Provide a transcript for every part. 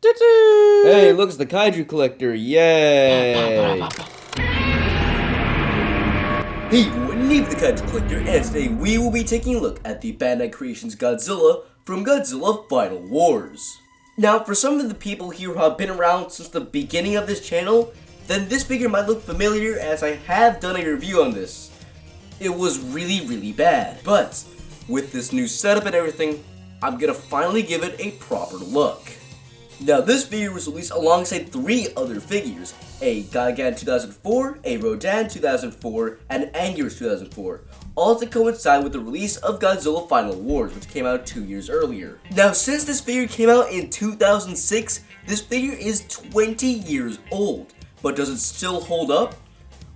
Hey, look, it's the Kaiju Collector, yay! Hey everyone, Nobou the Kaiju Collector, and today we will be taking a look at the Bandai Creations Godzilla from Godzilla Final Wars. Now, for some of the people here who have been around since the beginning of this channel, then this figure might look familiar as I have done a review on this. It was really bad, but with this new setup and everything, I'm gonna finally give it a proper look. Now, this figure was released alongside 3 other figures, a Gigan 2004, a Rodan 2004, and an Anguirus 2004, all to coincide with the release of Godzilla Final Wars, which came out 2 years earlier. Now, since this figure came out in 2006, this figure is 20 years old, but does it still hold up?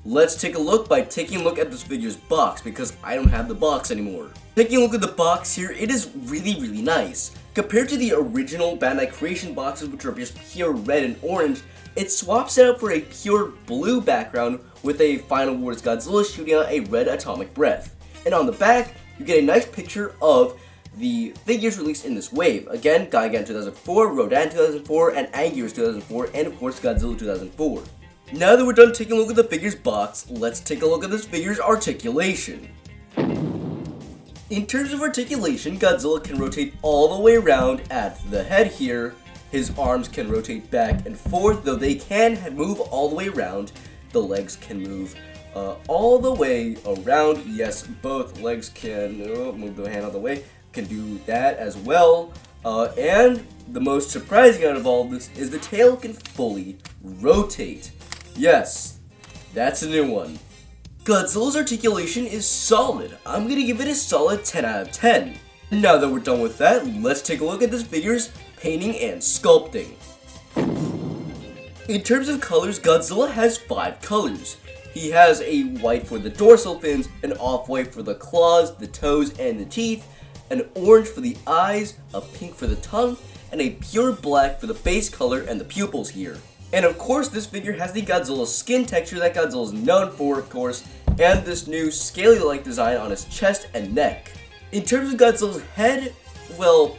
Let's take a look by taking a look at this figure's box, because I don't have the box anymore. Taking a look at the box here, it is really nice. Compared to the original Bandai Creation boxes, which are just pure red and orange, it swaps it out for a pure blue background with a Final Wars Godzilla shooting out a red atomic breath. And on the back, you get a nice picture of the figures released in this wave. Again, Gigan 2004, Rodan 2004, and Anguirus 2004, and of course Godzilla 2004. Now that we're done taking a look at the figure's box, let's take a look at this figure's articulation. In terms of articulation, Godzilla can rotate all the way around at the head here. His arms can rotate back and forth, though they can move all the way around. The legs can move all the way around. Yes, both legs can move the hand out of the way. Can do that as well. And the most surprising out of all of this is the tail can fully rotate. Yes, that's a new one. Godzilla's articulation is solid. I'm gonna give it a solid 10 out of 10. Now that we're done with that, let's take a look at this figure's painting and sculpting. In terms of colors, Godzilla has 5 colors. He has a white for the dorsal fins, an off-white for the claws, the toes, and the teeth, an orange for the eyes, a pink for the tongue, and a pure black for the base color and the pupils here. And of course, this figure has the Godzilla skin texture that Godzilla is known for, of course, and this new scaly-like design on his chest and neck. In terms of Godzilla's head, well,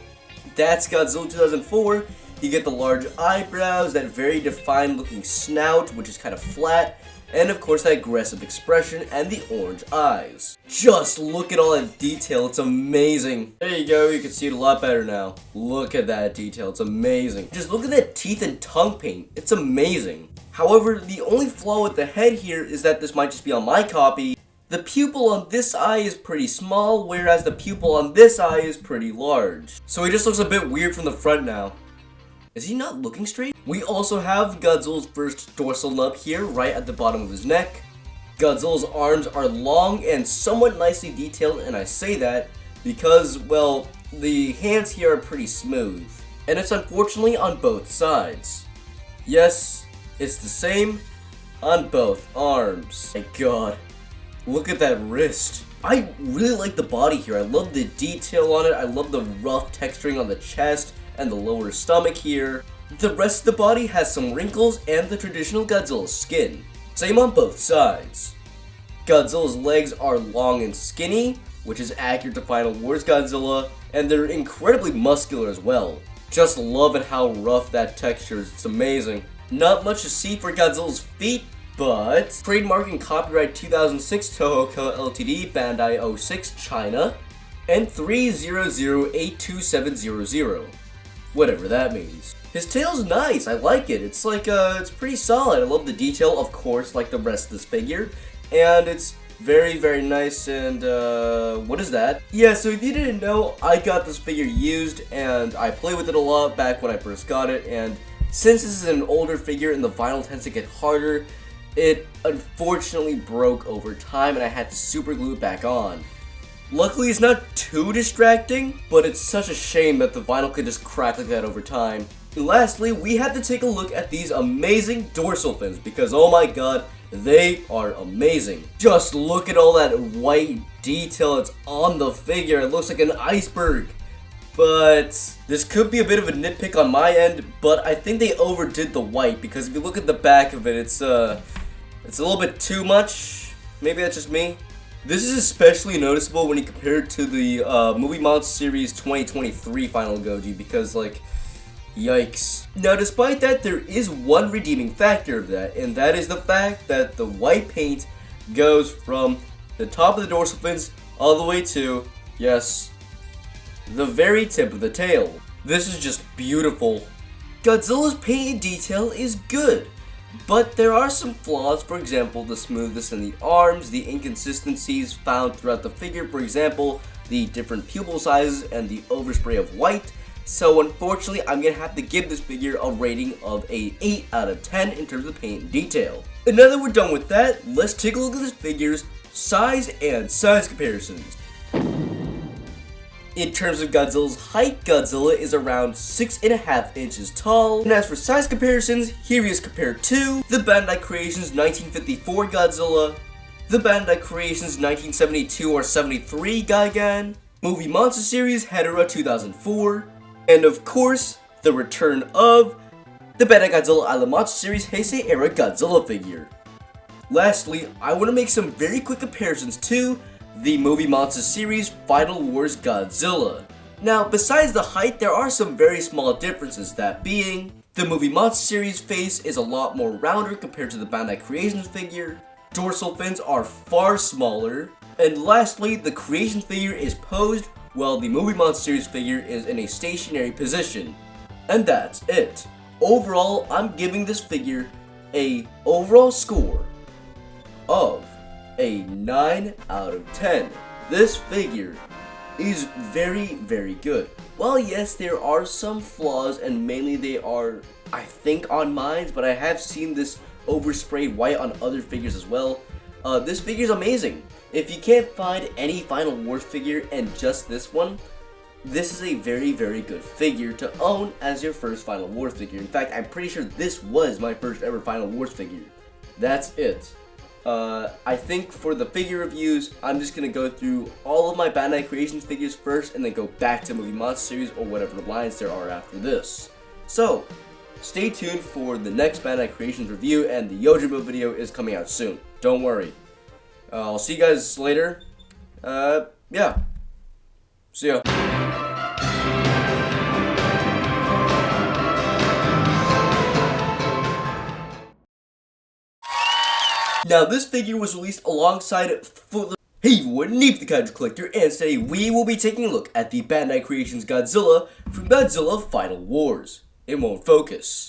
that's Godzilla 2004. You get the large eyebrows, that very defined looking snout, which is kind of flat, and of course that aggressive expression and the orange eyes. Just look at all that detail, it's amazing. There you go, you can see it a lot better now. Look at that detail, it's amazing. Just look at that teeth and tongue paint, it's amazing. However, the only flaw with the head here is that this might just be on my copy. The pupil on this eye is pretty small, whereas the pupil on this eye is pretty large. So he just looks a bit weird from the front now. Is he not looking straight? We also have Godzilla's first dorsal nub here, right at the bottom of his neck. Godzilla's arms are long and somewhat nicely detailed, and I say that because, well, the hands here are pretty smooth. And it's unfortunately on both sides. Yes, it's the same on both arms. My god, look at that wrist. I really like the body here. I love the detail on it. I love the rough texturing on the chest and the lower stomach here. The rest of the body has some wrinkles and the traditional Godzilla skin. Same on both sides. Godzilla's legs are long and skinny, which is accurate to Final Wars Godzilla, and they're incredibly muscular as well. Just love it how rough that texture is, it's amazing. Not much to see for Godzilla's feet, but trademark and copyright 2006 Toho Ltd, Bandai 06, China, and 300827700. Whatever that means. His tail's nice, I like it. It's like, it's pretty solid. I love the detail, of course, like the rest of this figure. And it's very nice, and, what is that? Yeah, so if you didn't know, I got this figure used, and I played with it a lot back when I first got it, and since this is an older figure and the vinyl tends to get harder, it unfortunately broke over time, and I had to super glue it back on. Luckily, it's not too distracting, but it's such a shame that the vinyl could just crack like that over time. And lastly, we had to take a look at these amazing dorsal fins, because oh my god, they are amazing. Just look at all that white detail that's on the figure. It looks like an iceberg. But this could be a bit of a nitpick on my end, but I think they overdid the white, because if you look at the back of it, it's a little bit too much. Maybe that's just me. This is especially noticeable when you compare it to the Movie Monster Series 2023 Final Goji, because, like, Yikes. Now despite that, there is one redeeming factor of that, and that is the fact that the white paint goes from the top of the dorsal fins all the way to, yes, the very tip of the tail. This is just beautiful. Godzilla's painted detail is good, but there are some flaws. For example, the smoothness in the arms, the inconsistencies found throughout the figure, for example, the different pupil sizes and the overspray of white. So unfortunately, I'm gonna have to give this figure a rating of a 8 out of 10 in terms of paint and detail. And now that we're done with that, let's take a look at this figure's size and size comparisons. In terms of Godzilla's height, Godzilla is around 6.5 inches tall. And as for size comparisons, here he is compared to the Bandai Creations 1954 Godzilla, the Bandai Creations 1972 or 73 Gigan, Movie Monster Series Hedorah 2004, and of course, the return of the Bandai Godzilla Island Monster Series Heisei Era Godzilla figure. Lastly, I want to make some very quick comparisons to the Movie Monster Series Final Wars Godzilla. Now, besides the height, there are some very small differences, that being, the Movie Monster Series face is a lot more rounder compared to the Bandai Creations figure, dorsal fins are far smaller, and lastly, the Creations figure is posed while the Movie Monster Series figure is in a stationary position. And that's it. Overall, I'm giving this figure a overall score of a 9 out of 10. This figure is very, very good. While yes, there are some flaws, and mainly they are, I think, on mine, but I have seen this oversprayed white on other figures as well. This figure is amazing. If you can't find any Final Wars figure and just this one, this is a very, very good figure to own as your first Final Wars figure. In fact, I'm pretty sure this was my first ever Final Wars figure. That's it. I think for the figure reviews, I'm just going to go through all of my Bandai Creations figures first and then go back to Movie Monster Series or whatever lines there are after this. So, stay tuned for the next Bandai Creations review, and the Yojimbo video is coming out soon. Don't worry. I'll see you guys later. Yeah. See ya. Now, this figure was released alongside Hey everyone, Nobou the Kaiju Collector, and today we will be taking a look at the Bandai Creations Godzilla from Godzilla Final Wars. It won't focus.